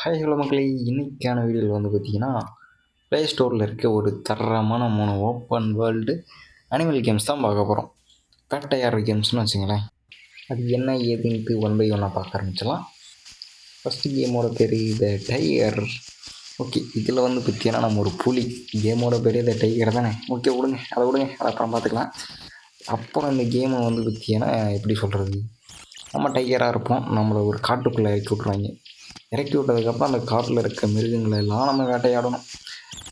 Hi hello மக்களே! இன்னைக்கான வீடியோல வந்து பார்த்தீங்கன்னா, ப்ளே ஸ்டோர்ல இருக்க ஒரு தரமான 3 ஓப்பன் வேர்ல்டு அனிமல் கேம்ஸ் தான் பார்க்க போறோம். வேட்டையாடுற கேம்ஸ்னு வச்சுங்களேன். அது என்ன ஏதுன்ட்டு ஒன் பை ஒன்னா பார்க்க ஆரம்பிச்சலாம். ஃபர்ஸ்ட்டு கேமோட பேரு த டைகர். ஓகே. இதில வந்து பார்த்தீங்கன்னா, நம்ம ஒரு புலி. கேமோட பேரே த டைகர் தானே. ஓகே விடுங்க. அத விடுங்க. அத அப்புறம் பார்த்துக்கலாம். அப்புறம் இந்த கேம வந்து பார்த்தீங்கன்னா, எப்படி சொல்றது? நம்ம டைகரா இருப்போம். நம்மள ஒரு காட்டுக்குள்ள இறக்கி விட்ருவாய்ங்க. இறக்கி விட்டதுக்கப்புறம் அந்த காட்டில் இருக்க மிருகங்களை எல்லாம் நம்ம வேட்டையாடணும்.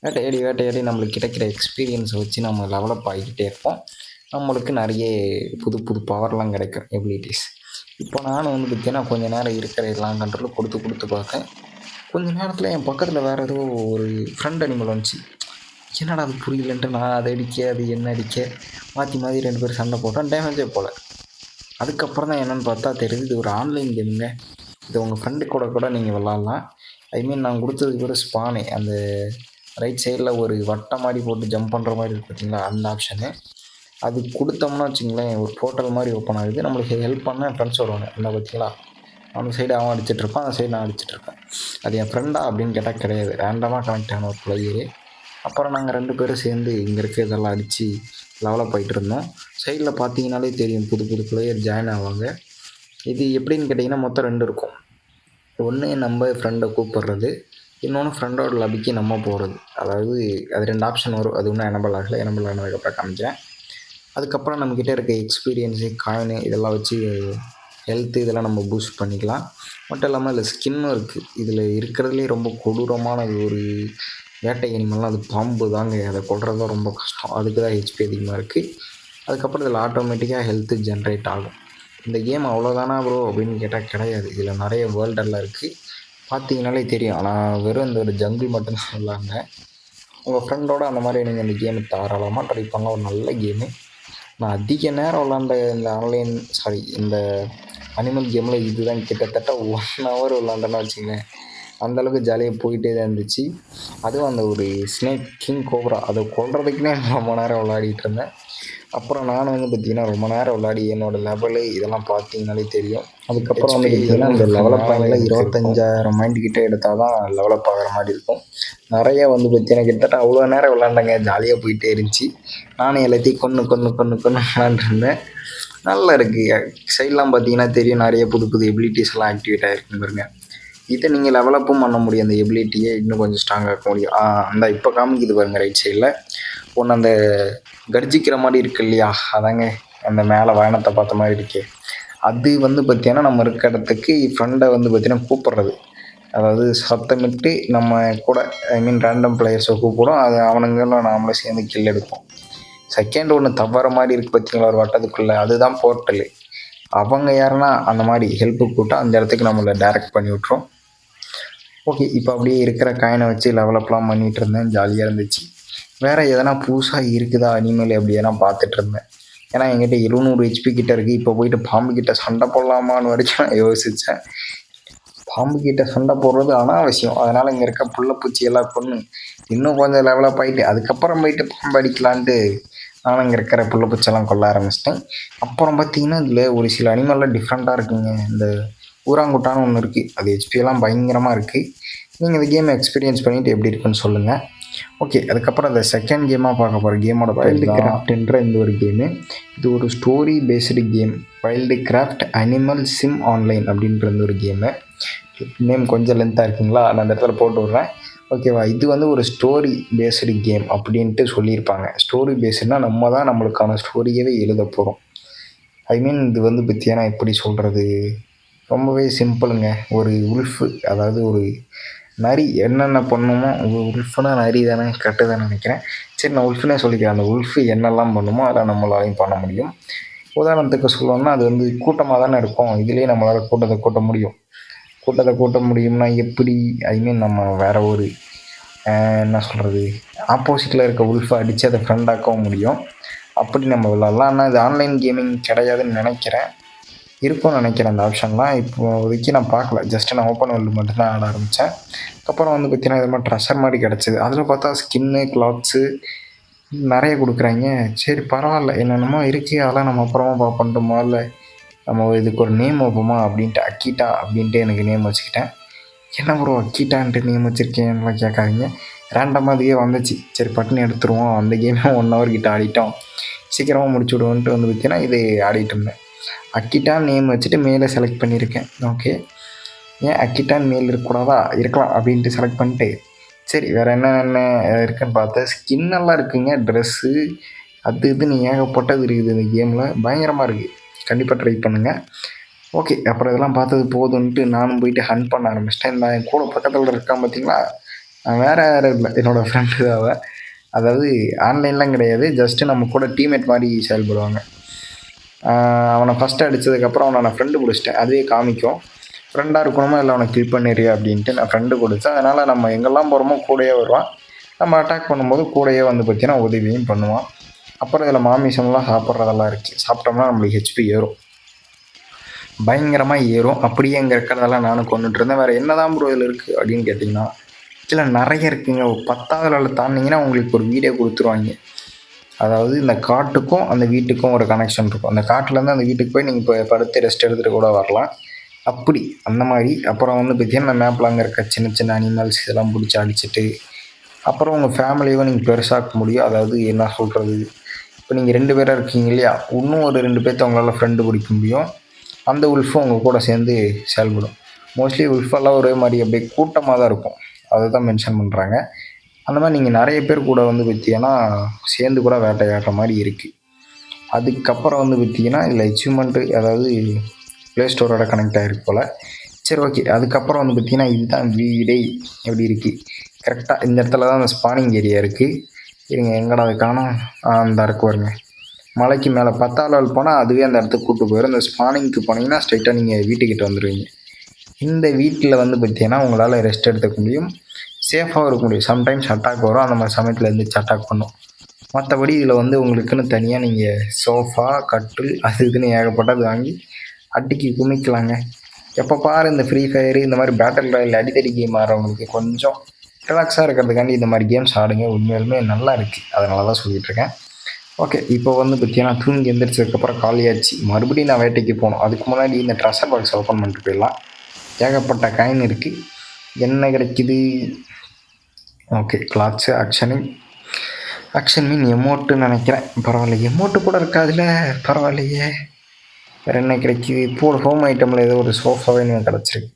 வேட்டையாடி வேட்டையாடி நம்மளுக்கு கிடைக்கிற எக்ஸ்பீரியன்ஸை வச்சு நம்ம டெவலப் ஆகிக்கிட்டே இருப்போம். நம்மளுக்கு நிறைய புது புது பவர்லாம் கிடைக்கும், எபிலிட்டிஸ். இப்போ நானும் வந்து பார்த்தீங்கன்னா கொஞ்சம் நேரம் இருக்கிற எல்லா கண்ட்ரோலும் கொடுத்து கொடுத்து பார்த்தேன். கொஞ்ச நேரத்தில் என் பக்கத்தில் வேறு ஏதோ ஒரு ஃப்ரெண்ட் அனிமல் வந்துச்சு. என்னடா அது புரியலன்ட்டு நான் அதை அடிக்க அது என்ன அடிக்க மாற்றி மாற்றி 2 பேரும் சண்டை போட்டோம். டேமேஜே போல். அதுக்கப்புறம் தான் என்னென்னு பார்த்தா தெரியுது, இது ஒரு ஆன்லைன் கேமுங்க. இது உங்கள் ஃப்ரெண்டு கூட நீங்கள் விளாட்லாம். ஐ மீன் நான் கொடுத்ததுக்கு ஒரு ஸ்பானு அந்த ரைட் சைடில் ஒரு வட்டம் மாதிரி போட்டு ஜம்ப் பண்ணுற மாதிரி இருக்குது பார்த்தீங்களா, அந்த ஆப்ஷனு. அது கொடுத்தோம்னா வச்சுங்களேன், ஒரு போர்ட்டல் மாதிரி ஓப்பன் ஆகுது. நம்மளுக்கு ஹெல்ப் பண்ண என் ஃப்ரெண்ட்ஸ் வருவாங்க. அந்த பார்த்தீங்களா, அந்த சைடு அவன் அடிச்சிட்ருப்பான், அந்த சைடு நான் அடிச்சிட்ருப்பேன். அது என் ஃப்ரெண்டா அப்படின்னு கேட்டால் கிடையாது, ரேண்டமாக கனெக்ட் ஆன ஒரு பிளேயரு. அப்புறம் நாங்கள் 2 பேரும் சேர்ந்து இங்கே இருக்க இதெல்லாம் அடித்து லெவலப் ஆகிட்டு இருந்தோம். சைடில் பார்த்தீங்கனாலே தெரியும், புது புது பிளேயர் ஜாயின் ஆவாங்க. இது எப்படின்னு கேட்டிங்கன்னா மொத்தம் 2 இருக்கும். ஒன்று நம்ம ஃப்ரெண்டை கூப்பிட்றது, இன்னொன்று ஃப்ரெண்டோட லபிக்கு நம்ம போகிறது. அதாவது அது 2 ஆப்ஷன் வரும். அது இன்னும் எனபிள் ஆகலை. எனபிள் ஆனதுக்கப்புறம் காமிக்கிறேன். அதுக்கப்புறம் நம்மக்கிட்ட இருக்க எக்ஸ்பீரியன்ஸு, காயினு இதெல்லாம் வச்சு ஹெல்த்து இதெல்லாம் நம்ம பூஸ்ட் பண்ணிக்கலாம். மட்டும் இல்லாமல் இதில் ஸ்கின்னும் இருக்குது. இதில் இருக்கிறதுலே ரொம்ப கொடூரமான ஒரு வேட்டை அனிமல்னால் அது பாம்பு தாங்க. அதை கொல்றது தான் ரொம்ப கஷ்டம். அதுக்கு தான் ஹெச்பி அதிகமாக இருக்குது. அதுக்கப்புறம் இதில் ஆட்டோமேட்டிக்காக ஹெல்த்து ஜென்ரேட் ஆகும். இந்த கேம் அவ்வளோதானா ப்ரோ அப்படின்னு கேட்டால் கிடையாது. இதில் நிறைய வேர்ல்டெல்லாம் இருக்குது, பார்த்தீங்கனாலே தெரியும். நான் வெறும் இந்த ஒரு ஜங்கிள் மட்டும்தான் விளாண்டேன். உங்கள் ஃப்ரெண்டோட அந்த மாதிரி நீங்கள் இந்த கேமு தாராளமாக ட்ரை பண்ணலாம். ஒரு நல்ல கேமு. நான் அதிக நேரம் விளாண்ட இந்த அனிமல் கேமில் இதுதான். கிட்டத்தட்ட 1 ஹவர் விளாண்டேன்னு வச்சுங்களேன். அந்தளவுக்கு ஜாலியாக போயிட்டே தான் இருந்துச்சு. அதுவும் அந்த ஒரு ஸ்னேக் கிங் கோப்ரா அதை கொல்றதுக்குன்னே ரொம்ப நேரம் விளையாடிட்டு இருந்தேன். அப்புறம் நானும் வந்து பார்த்தீங்கன்னா ரொம்ப நேரம் விளையாடி என்னோடய லெவலு இதெல்லாம் பார்த்தீங்கனாலே தெரியும். அதுக்கப்புறம் வந்து பார்த்தீங்கன்னா இந்த டெவலப் ஆகியில் 25,000 மைண்ட் கிட்டே எடுத்தால் தான் டெவலப் ஆகிற மாதிரி இருக்கும். நிறைய வந்து பார்த்தீங்கன்னா கிட்டத்தட்ட அவ்வளோ நேரம் விளாண்டங்க, ஜாலியாக போயிட்டே இருந்துச்சு. நானும் எல்லாத்தையும் கொன்று விளாண்டுருந்தேன். நல்லா இருக்குது. சைட்லாம் பார்த்தீங்கன்னா தெரியும், நிறைய புது புது எபிலிட்டிஸ்லாம் ஆக்டிவேட் ஆகிருக்கும் பாருங்க. இதை நீங்கள் லெவலப்பும் பண்ண முடியும். அந்த எபிலிட்டியை இன்னும் கொஞ்சம் ஸ்ட்ராங்காக இருக்க முடியும். அந்த இப்போ காமிக்குது பாருங்கள் ரைட் சைடில் ஒன்று, அந்த கர்ஜிக்கிற மாதிரி இருக்குது இல்லையா, அதாங்க அந்த மேலே வானத்தை பார்த்த மாதிரி இருக்கே. அது வந்து பார்த்தீங்கன்னா நம்ம இருக்க இடத்துக்கு ஃப்ரெண்டை வந்து பார்த்தீங்கன்னா கூப்பிட்றது. அதாவது சத்தமிட்டு நம்ம கூட ஐ மீன் ரேண்டம் பிளேயர்ஸை கூப்பிடும். அது அவனுங்களும் நாமளே சேர்ந்து கில் எடுப்போம். செகண்ட் ஒன்று தவற மாதிரி இருக்குது பார்த்தீங்களா ஒரு வட்டத்துக்குள்ளே, அதுதான் போர்ட்டலு. அவங்க யாருன்னா அந்த மாதிரி ஹெல்ப்பு கூப்பிட்டா அந்த இடத்துக்கு நம்மளை டைரக்ட் பண்ணி விட்ரும். ஓகே. இப்போ அப்படியே இருக்கிற காயினை வச்சு லெவலப்லாம் பண்ணிகிட்டு இருந்தேன், ஜாலியாக இருந்துச்சு. வேறு எதனா புதுசாக இருக்குதா அனிமல் அப்படி எதனா பார்த்துட்ருந்தேன். ஏன்னா என்கிட்ட 700 ஹெச்பி கிட்ட இருக்குது. இப்போ போயிட்டு பாம்பு கிட்ட சண்டை போடலாமான்னு வரைக்கும் நான் யோசித்தேன். பாம்பு கிட்ட சண்டை போடுறது அனாவசியம். அதனால் இங்கே இருக்க புள்ளப்பூச்சியெல்லாம் கொன்று இன்னும் கொஞ்சம் டெவலப் ஆகிட்டு அதுக்கப்புறம் போயிட்டு பாம்பு அடிக்கலான்ட்டு நானும் இங்கே இருக்கிற புள்ளப்பூச்செல்லாம் கொல்ல ஆரம்பிச்சிட்டேன். அப்புறம் பார்த்தீங்கன்னா இதில் ஒரு சில அனிமல்லாம் டிஃப்ரெண்ட்டாக இருக்குங்க. இந்த ஊராங்குட்டான்னு ஒன்று இருக்குது. அது ஹெச்பியெல்லாம் பயங்கரமாக இருக்குது. நீங்கள் இந்த கேமை எக்ஸ்பீரியன்ஸ் பண்ணிவிட்டு எப்படி இருக்குன்னு சொல்லுங்கள். ஓகே. அதுக்கப்புறம் அந்த செகண்ட் கேமாக பார்க்க போகிற கேமோட வைல்டு கிராஃப்ட்ன்ற இந்த ஒரு கேமு. இது ஒரு story based game. Wild craft animal sim online அப்படின்ற இந்த ஒரு கேமு. நேம் கொஞ்சம் லென்த்தாக இருக்குங்களா, நான் அந்த இடத்துல போட்டு விட்றேன். ஓகேவா. இது வந்து ஒரு ஸ்டோரி பேஸ்டு கேம் அப்படின்ட்டு சொல்லியிருப்பாங்க. ஸ்டோரி பேஸ்டுனால் நம்ம தான் நம்மளுக்கான ஸ்டோரியவே எழுத போகிறோம். ஐ மீன் இது வந்து பார்த்தீங்கன்னா எப்படி சொல்கிறது, ரொம்பவே சிம்பிளுங்க. ஒரு உல்ஃபு, அதாவது ஒரு நரி என்னென்ன பண்ணுமோ, உல்ஃப்னா நரி தானே, கரெக்டு தானே நினைக்கிறேன். சரி, நான் உல்ஃப்னே சொல்லிக்கிறேன். அந்த உல்ஃபு என்னெல்லாம் பண்ணுமோ அதெல்லாம் நம்மளாலையும் பண்ண முடியும். உதாரணத்துக்கு சொல்லணும்னா அது வந்து கூட்டமாக தானே இருக்கும். இதுலேயே நம்மளால் கூட்டத்தை கூட்ட முடியும். கூட்டத்தை கூட்ட முடியும்னா எப்படி, ஐ மீன் நம்ம வேறு ஒரு என்ன சொல்கிறது, ஆப்போசிட்டில் இருக்க உல்ஃபை அடித்து அதை ஃப்ரெண்டாக்கவும் முடியும். அப்படி நம்ம விளாட்லாம். ஆனால் இது ஆன்லைன் கேமிங் கிடையாதுன்னு நினைக்கிறேன். இருக்கும்னு நினைக்கிறேன் அந்த ஆப்ஷன்லாம். இப்போதைக்கு நான் பார்க்கல. ஜஸ்ட்டு நான் ஓப்பன் வேர்ல்டு மட்டும்தான் ஆட ஆரம்பித்தேன். அதுக்கப்புறம் வந்து பார்த்தீங்கன்னா இது மாதிரி ட்ரெஷர் மாதிரி கிடச்சிது. அதில் பார்த்தா ஸ்கின்னு, கிளாத்ஸு நிறைய கொடுக்குறாங்க. சரி பரவாயில்ல, என்னென்னமோ இருக்குது, அதெல்லாம் நம்ம அப்புறமா பார்ப்போன்ட்டு முதல்ல நம்ம இதுக்கு ஒரு நேம் வைப்போமா அப்படின்ட்டு அக்கீட்டா அப்படின்ட்டு எனக்கு நேம் வச்சுக்கிட்டேன். என்ன ப்ரோ அக்கிட்டான்ட்டு நேம் வச்சுருக்கேன்லாம் கேட்காதீங்க. ரேண்டமாக அதுவே வந்துச்சு. சரி பட்டுன்னு எடுத்துருவோம். அந்த கேமே 1 ஹவர் கிட்ட ஆடிட்டோம். சீக்கிரமாக முடிச்சு விடுவோன்ட்டு வந்து பார்த்தீங்கன்னா இது ஆடிட்டு இருந்தேன். அக்கிட்டான் நேம் வச்சுட்டு மேலே செலக்ட் பண்ணியிருக்கேன். ஓகே. ஏன் அக்கிட்டான் மேல் இருக்கக்கூடாதா? இருக்கலாம் அப்படின்ட்டு செலக்ட் பண்ணிட்டு சரி வேறு என்னென்ன இருக்குன்னு பார்த்தா ஸ்கின் எல்லாம் இருக்குங்க. ட்ரெஸ்ஸு அது இதுன்னு ஏகப்பட்டது இருக்குது இந்த கேமில். பயங்கரமாக இருக்குது. கண்டிப்பாக ட்ரை பண்ணுங்கள். ஓகே. அப்புறம் இதெல்லாம் பார்த்தது போதுன்ட்டு நானும் போயிட்டு ஹண்ட் பண்ண ஆரம்பிச்சிட்டேன். நான் என் கூட பக்கத்தில் இருக்கான் பார்த்தீங்களா, வேறு யாரும் இல்லை, என்னோடய ஃப்ரெண்டு தான் அவன். அதாவது ஆன்லைன்லாம் கிடையாது, ஜஸ்ட்டு நம்ம கூட டீம்மேட் மாதிரி செயல்படுவாங்க. அவனை ஃபஸ்ட்டு அடித்ததுக்கப்புறம் அவனை நான் ஃப்ரெண்டு பிடிச்சிட்டேன். அதுவே காமிக்கும் ஃப்ரெண்டாக இருக்கணுமா இல்லை அவனை கில் பண்ணிடுறியா அப்படின்ட்டு நான் ஃப்ரெண்டு கொடுத்தேன். அதனால் நம்ம எங்கெல்லாம் போகிறோமோ கூடயே வருவான். நம்ம அட்டாக் பண்ணும்போது கூடயே வந்து பார்த்தீங்கன்னா உதவியும் பண்ணுவான். அப்புறம் இதில் மாமிசம்லாம் சாப்பிட்றதெல்லாம் இருக்குது. சாப்பிட்டோம்னா நம்மளுக்கு ஹெச்பி ஏறும், பயங்கரமாக ஏறும். அப்படியே இங்கே இருக்கிறதெல்லாம் நானும் கொண்டுட்டு இருந்தேன். வேறு என்ன தான் ப்ரோ இதில் இருக்குது அப்படின்னு கேட்டிங்கன்னா இதில் நிறைய இருக்குங்க. 10வது லெவலில் தாண்டிங்கன்னா உங்களுக்கு ஒரு வீடியோ கொடுத்துருவாங்க. அதாவது இந்த காட்டுக்கும் அந்த வீட்டுக்கும் ஒரு கனெக்ஷன் இருக்கும். அந்த காட்டிலேருந்து அந்த வீட்டுக்கு போய் நீங்கள் இப்போ படுத்து ரெஸ்ட் எடுத்துகிட்டு கூட வரலாம். அப்படி அந்த மாதிரி. அப்புறம் வந்து பார்த்தீங்கன்னா அந்த மேப்பில் அங்கே இருக்க சின்ன சின்ன அனிமல்ஸ் இதெல்லாம் பிடிச்சி அடிச்சுட்டு அப்புறம் உங்கள் ஃபேமிலியும் நீங்கள் பெருசாக்க முடியும். அதாவது என்ன சொல்கிறது, இப்போ நீங்கள் 2 பேராக இருக்கீங்க இல்லையா, இன்னும் ஒரு 2 பேர்த்த உங்களால் ஃப்ரெண்டு பிடிக்க முடியும். அந்த உல்ஃபும் உங்கள் கூட சேர்ந்து செயல்படும். மோஸ்ட்லி உல்ஃபெல்லாம் ஒரே மாதிரி அப்படியே கூட்டமாக தான் இருக்கும். அதை தான் மென்ஷன் பண்ணுறாங்க. அந்த மாதிரி நீங்கள் நிறைய பேர் கூட வந்து பார்த்தீங்கன்னா சேர்ந்து கூட வேட்டையாடுற மாதிரி இருக்குது. அதுக்கப்புறம் வந்து பார்த்தீங்கன்னா இதில் அச்சீவ்மெண்ட்டு, அதாவது ப்ளே ஸ்டோரோட கனெக்ட் ஆகிருக்கு போல். சரி ஓகே. அதுக்கப்புறம் வந்து பார்த்தீங்கன்னா இதுதான் வீடே எப்படி இருக்குது. கரெக்டாக இந்த இடத்துல தான் அந்த ஸ்பானிங் ஏரியா இருக்குது. இருங்க எங்கடா அது காணோம். அந்த இருக்கு வருங்க, மலைக்கு மேலே 10வது லெவல் போனால் அதுவே அந்த இடத்துக்கு கூப்பிட்டு போயிடும். இந்த ஸ்பானிங்க்கு போனீங்கன்னா ஸ்ட்ரைட்டாக நீங்கள் வீட்டுக்கிட்ட வந்துடுவீங்க. இந்த வீட்டில் வந்து பார்த்தீங்கன்னா உங்களால் ரெஸ்ட் எடுத்துக்க முடியும், சேஃபாகவும் இருக்க முடியும். சம்டைம்ஸ் அட்டாக் வரும், அந்த மாதிரி சமயத்தில் இருந்துச்சு அட்டாக் பண்ணும். மற்றபடி இதில் வந்து உங்களுக்குன்னு தனியாக நீங்கள் சோஃபா கட்டில் அது இதுன்னு ஏகப்பட்டது வாங்கி அடிக்கி குமிக்கலாங்க. எப்போ பாரு இந்த ஃப்ரீ ஃபயரு இந்த மாதிரி பேட்டில் ராயல் அடிக்கடி கேம் ஆடுறவங்களுக்கு கொஞ்சம் ரிலாக்ஸாக இருக்கிறதுக்காண்டி இந்த மாதிரி கேம்ஸ் ஆடுங்க. உண்மையாலுமே நல்லா இருக்குது, அதனால தான் சொல்லிகிட்ருக்கேன். ஓகே. இப்போ வந்து பார்த்தீங்கன்னா தூங்கி எந்திரிச்சதுக்கப்புறம் காலியாச்சு. மறுபடியும் நான் வேட்டைக்கு போகணும். அதுக்கு முன்னாடி இந்த ட்ரெஷர் பாக்ஸ் ஓப்பன் பண்ணிட்டு போயிடலாம். ஏகப்பட்ட காயின் இருக்குது. என்ன கிடைக்குது? ஓகே. கிளாத்ஸு ஆக்ஷன் மீன் எமோட்டுன்னு நினைக்கிறேன். பரவாயில்ல, எமோட்டு கூட இருக்காதுல, பரவாயில்லையே. வேறு என்ன கிடைக்கிது? இப்போ ஹோம் ஐட்டமில் ஏதோ ஒரு சோஃபாவே எனக்கு கிடச்சிருக்கு.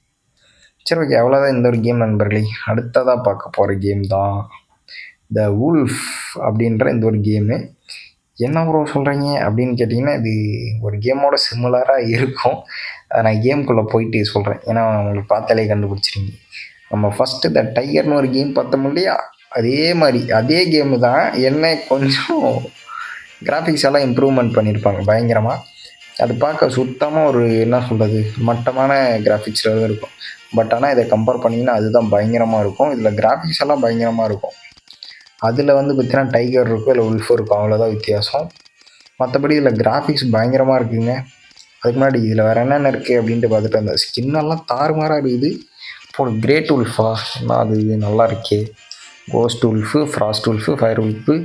சரி ஓகே. அவ்வளோதான் இந்த ஒரு கேம் நண்பர்களே. அடுத்ததாக பார்க்க போகிற கேம் தான் த வூல்ஃப் அப்படின்ற இந்த ஒரு கேமு. என்ன ப்ரோ சொல்கிறீங்க அப்படின்னு கேட்டிங்கன்னா இது ஒரு கேமோட சிமிலராக இருக்கும். அதை நான் கேமுக்குள்ளே போயிட்டு சொல்கிறேன், ஏன்னா உங்களுக்கு பார்த்தாலே கண்டுபிடிச்சிருங்க. நம்ம ஃபஸ்ட்டு த டைகர்னு ஒரு கேம் பார்த்தோம் இல்லையா, அதே மாதிரி அதே கேமு தான். என்ன கொஞ்சம் கிராஃபிக்ஸ் எல்லாம் இம்ப்ரூவ்மெண்ட் பண்ணியிருப்பாங்க பயங்கரமாக. அது பார்க்க சுத்தமாக ஒரு என்ன சொல்கிறது மட்டமான கிராஃபிக்ஸில் தான் இருக்கும். பட் ஆனால் இதை கம்பேர் பண்ணிங்கன்னா அதுதான் பயங்கரமாக இருக்கும். இதில் கிராஃபிக்ஸ் எல்லாம் பயங்கரமாக இருக்கும். அதில் வந்து பார்த்தீங்கன்னா டைகர் இருக்கும், இல்லை உல்ஃபும் இருக்கும், அவ்வளோதான் வித்தியாசம். மற்றபடி இதில் கிராஃபிக்ஸ் பயங்கரமாக இருக்குதுங்க. அதுக்கு முன்னாடி இதில் வேறு என்னென்ன இருக்குது அப்படின்ட்டு பார்த்துட்டு அந்த ஸ்கின்னெல்லாம் தாறுமாறாக இருக்குது. இப்போ கிரேட் உல்ஃபா அது நல்லா இருக்கே. Ghost wolf, frost wolf, fire wolf,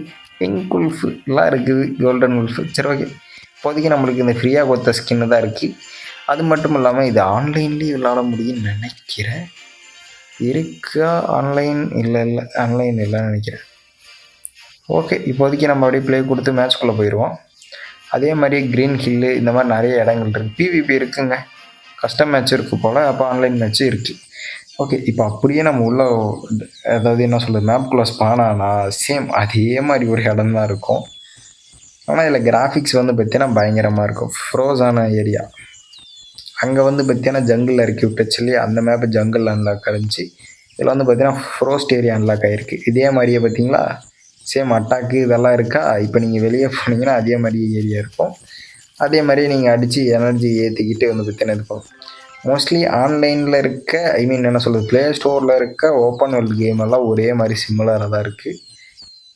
pink wolf எல்லாம் இருக்குது, கோல்டன் உல்ஃபு. சரி ஓகே. இப்போதைக்கு நம்மளுக்கு இந்த ஃப்ரீயாக கொடுத்த ஸ்கின்னு தான் இருக்குது. அது மட்டும் இல்லாமல் இது ஆன்லைன்லேயே விளாட முடியும்னு நினைக்கிறேன். இருக்கா ஆன்லைன்? இல்லை ஆன்லைன் இல்லைன்னு நினைக்கிறேன். ஓகே. இப்போதைக்கு நம்ம அப்படியே ப்ளே கொடுத்து மேட்ச்குள்ளே போயிடுவோம். அதே மாதிரி க்ரீன் ஹில்லு இந்த மாதிரி நிறைய இடங்கள் இருக்குது. பிவிபி இருக்குங்க, கஸ்டம் மேட்ச் இருக்குது போல். அப்போ ஆன்லைன் மேட்ச்சும் இருக்குது. ஓகே. இப்போ அப்படியே நம்ம உள்ள அதாவது என்ன சொல்கிறது மேப்குள்ளே ஸ்பானானா சேம் அதே மாதிரி ஒரு இடம் தான் இருக்கும். ஆனால் இதில் கிராஃபிக்ஸ் வந்து பார்த்தீங்கன்னா பயங்கரமாக இருக்கும். ஃப்ரோஸான ஏரியா அங்கே வந்து பார்த்தீங்கன்னா ஜங்கிளில் இறக்கி விட்டுச்சு இல்லையா, அந்த மேப்பு ஜங்கிள் அன்லாக் ஆகிருந்துச்சு. இதில் வந்து பார்த்தீங்கன்னா ஃப்ரோஸ்ட் ஏரியா அன்லாக் ஆகிருக்கு. இதே மாதிரியே பார்த்தீங்களா சேம் அட்டாக்கு இதெல்லாம் இருக்கா. இப்போ நீங்கள் வெளியே போனீங்கன்னா அதே மாதிரி ஏரியா இருக்கும். அதே மாதிரியே நீங்கள் அடித்து எனர்ஜி ஏற்றிக்கிட்டு வந்து பார்த்தீங்கன்னா இருக்கும். மோஸ்ட்லி ஆன்லைனில் இருக்க என்ன சொல்கிறது ப்ளே ஸ்டோரில் இருக்க ஓப்பன் வேர்ல்டு கேம் எல்லாம் ஒரே மாதிரி சிமிலராக தான் இருக்குது.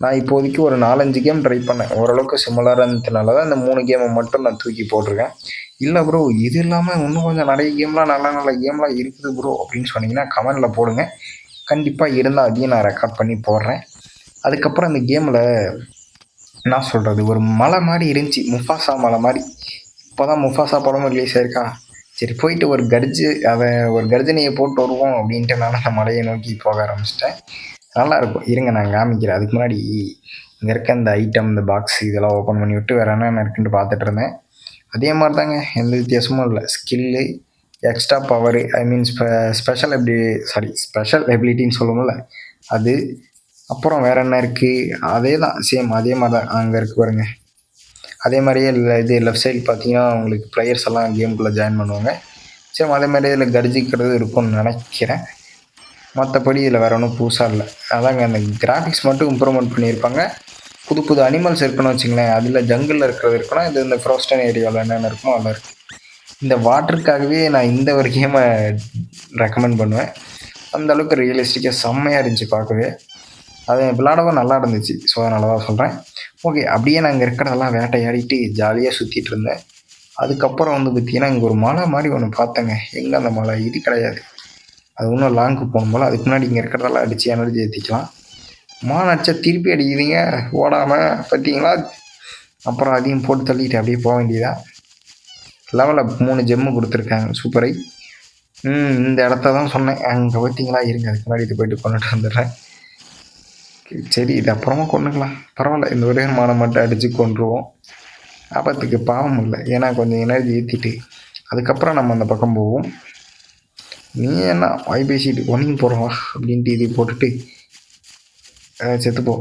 நான் இப்போதைக்கு ஒரு 4-5 கேம் ட்ரை பண்ணேன். ஓரளவுக்கு சிமிலராக இருந்ததுனால தான் இந்த 3 கேமை மட்டும் நான் தூக்கி போட்டிருக்கேன். இல்லை ப்ரோ இது இல்லாமல் இன்னும் கொஞ்சம் நிறைய கேம்லாம் நல்ல கேம்லாம் இருக்குது ப்ரோ அப்படின்னு சொன்னீங்கன்னா கமெண்டில் போடுங்க. கண்டிப்பாக இருந்தால் அதையும் நான் ரெக்கார்ட் பண்ணி போடுறேன். அதுக்கப்புறம் அந்த கேமில் என்ன சொல்கிறது ஒரு மலை மாதிரி இருந்துச்சு, முஃபாசா மலை மாதிரி. இப்போ தான் முஃபாசா படமும் ரிலீஸ் ஆயிருக்கா. சரி போயிட்டு ஒரு கர்ஜனையை போட்டு வருவோம் அப்படின்ட்டு நான் அந்த மலையை நோக்கி போக ஆரம்பிச்சிட்டேன். நல்லாயிருக்கும். இருங்க நான் காமிக்கிறேன். அதுக்கு முன்னாடி இங்கே இருக்க இந்த ஐட்டம், இந்த பாக்ஸ் இதெல்லாம் ஓப்பன் பண்ணி விட்டு வேறு என்னென்ன இருக்குன்ட்டு பார்த்துட்டு இருந்தேன். அதே மாதிரி தாங்க, எந்த வித்தியாசமும் இல்லை. ஸ்கில்லு, எக்ஸ்ட்ரா பவரு, ஐ மீன் ஸ்பெஷல் எபிலிட்டின்னு சொல்லுவோம்ல அது. அப்புறம் வேறு என்ன இருக்குது, அதே தான் சேம் அதே மாதிரி தான் அங்கே இருக்கு பாருங்க. அதே மாதிரியே இது லெஃப்ட் சைடு பார்த்தீங்கன்னா உங்களுக்கு பிளேயர்ஸ் எல்லாம் கேமுக்குள்ளே ஜாயின் பண்ணுவாங்க. சேம் அதே மாதிரியே இதில் கர்ஜிக்கிறது இருக்கும்னு நினைக்கிறேன். மற்றபடி இதில் வேறு ஒன்றும் புதுசாக இல்லை. அதாங்க அந்த கிராஃபிக்ஸ் மட்டும் இம்ப்ரூவ்மெண்ட் பண்ணியிருப்பாங்க. புது புது அனிமல்ஸ் இருக்குன்னு வச்சுங்களேன். அதில் ஜங்கிளில் இருக்கிறது இருக்குன்னா இது இந்த ஃப்ரோஸ்டன் ஏரியாவில் என்னென்ன இருக்குமோ அதில் இருக்குது. இந்த வாட்டருக்காகவே நான் இந்த ஒரு கேமை ரெக்கமெண்ட் பண்ணுவேன். அந்தளவுக்கு ரியலிஸ்டிக்காக செம்மையாக இருந்துச்சு பார்க்கவே. அது விளாடவும் நல்லா இருந்துச்சு. ஸோ அதனால தான் சொல்கிறேன். ஓகே, அப்படியே நான் இங்கே இருக்கிறதெல்லாம் வேட்டையாடிட்டு ஜாலியாக சுற்றிட்டு இருந்தேன். அதுக்கப்புறம் பார்த்திங்கன்னா இங்கே ஒரு மலை மாதிரி ஒன்று பார்த்தேங்க. எங்கே அந்த மலை? இது கிடையாது, அது இன்னும் லாங்க்கு போகணும் போல். அதுக்கு முன்னாடி இங்கே இருக்கிறதெல்லாம் அடித்து எனர்ஜி ஏற்றிக்கலாம். அடித்தா திருப்பி அடிக்குதுங்க ஓடாமல், பார்த்தீங்களா? அப்புறம் அதையும் போட்டு தள்ளிட்டு அப்படியே போக வேண்டியதா. லெவலில் 3 ஜெம்மு கொடுத்துருக்காங்க. சூப்பரை. இந்த இடத்த தான் சொன்னேன். அங்கே பார்த்தீங்களா? இருங்க அதுக்கு முன்னாடி இது போய்ட்டு கொண்டுட்டு வந்துடுறேன். சரி, இது அப்புறமா கொண்டுக்கலாம், பரவாயில்ல. இந்த ஒரே மானை மட்டும் அடித்து கொண்டுருவோம். ஆபத்துக்கு பாவம் இல்லை, ஏன்னா கொஞ்சம் எனர்ஜி ஏற்றிட்டு அதுக்கப்புறம் நம்ம அந்த பக்கம் போவோம். நீ என்ன வாய் பேசிட்டு ஒன்றையும் போகிறோம் வா அப்படின்ட்டு இது போட்டுட்டு செத்துப்போ.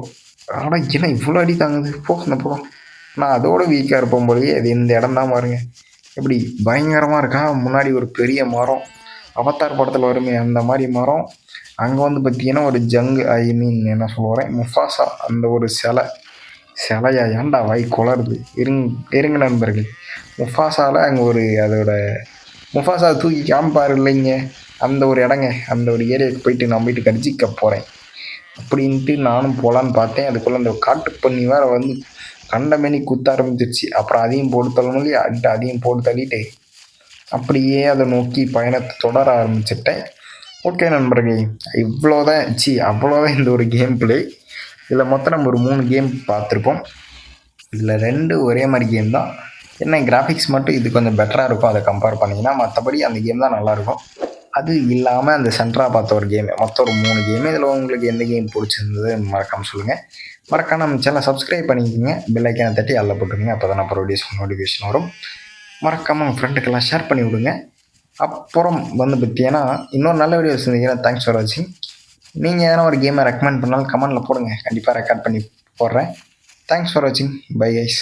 ஆனால் என்ன இவ்வளோ அடி தாங்குது? அந்த போகிறோம். நான் அதோட வீக்காக இருப்போம் போலயே. அது இந்த இடம் தான் பாருங்க, எப்படி பயங்கரமாக இருக்கா. முன்னாடி ஒரு பெரிய மரம், அவதார் படத்தில் வருமே அந்த மாதிரி மரம். அங்கே பார்த்தீங்கன்னா ஒரு ஐ மீன் என்ன சொல்லுறேன், முஃபாசா அந்த ஒரு சிலையா? ஏன்டா வாய் குளருது? இருங்க நண்பர்கள். முஃபாசாவில் அங்கே ஒரு முஃபாசா தூக்கி காமிப்பார் இல்லைங்க, அந்த ஒரு இடங்க, அந்த ஒரு ஏரியாவுக்கு போயிட்டு நான் கடிச்சிக்க போகிறேன் அப்படின்ட்டு நானும் போகலான்னு பார்த்தேன். அதுக்குள்ளே அந்த காட்டு பண்ணி வேறு கண்டமேனி குத்த ஆரம்பிச்சிருச்சு. அப்புறம் அதையும் போட்டு தள்ளணும் இல்லையா, அதையும் போட்டு தள்ளிட்டு அப்படியே அதை நோக்கி பயணத்தை தொடர ஆரம்பிச்சிட்டேன். ஓகே நண்பர்களே, அவ்வளோதான் இந்த ஒரு கேம் பிளே. இதில் மொத்தம் நம்ம ஒரு 3 கேம் பார்த்துருப்போம். இதில் 2 ஒரே மாதிரி கேம் தான். என்ன கிராஃபிக்ஸ் மட்டும் இது கொஞ்சம் பெட்டராக இருக்கும் அதை கம்பேர் பண்ணிங்கன்னா. மற்றபடி அந்த கேம் தான் நல்லாயிருக்கும். அது இல்லாமல் அந்த சென்ட்ராக பார்த்த ஒரு கேமு, மொத்தம் ஒரு 3 கேமு. இதில் உங்களுக்கு எந்த கேம் பிடிச்சிருந்தது மறக்காமல் சொல்லுங்கள். மறக்காம நம்ம சேனலை சப்ஸ்கிரைப் பண்ணிக்கோங்க, பெல் ஐக்கானை தட்டி அதில் போட்டுருங்க. அப்போ தான் நான் நோட்டிஃபிகேஷன் வரும். மறக்காமல் உங்கள் ஃப்ரெண்டுக்கெல்லாம் ஷேர் பண்ணி விடுங்க. அப்புறம் பார்த்தீங்கன்னா இன்னொரு நல்ல வீடியோஸ் இருந்தீங்கன்னா தேங்க்ஸ் ஃபார் வாட்சிங். நீங்கள் எதனா ஒரு கேமை ரெக்கமெண்ட் பண்ணாலும் கமெண்டில் போடுங்க, கண்டிப்பாக ரெக்கார்ட் பண்ணி போடுறேன். தேங்க்ஸ் ஃபார் வாட்சிங். Bye guys.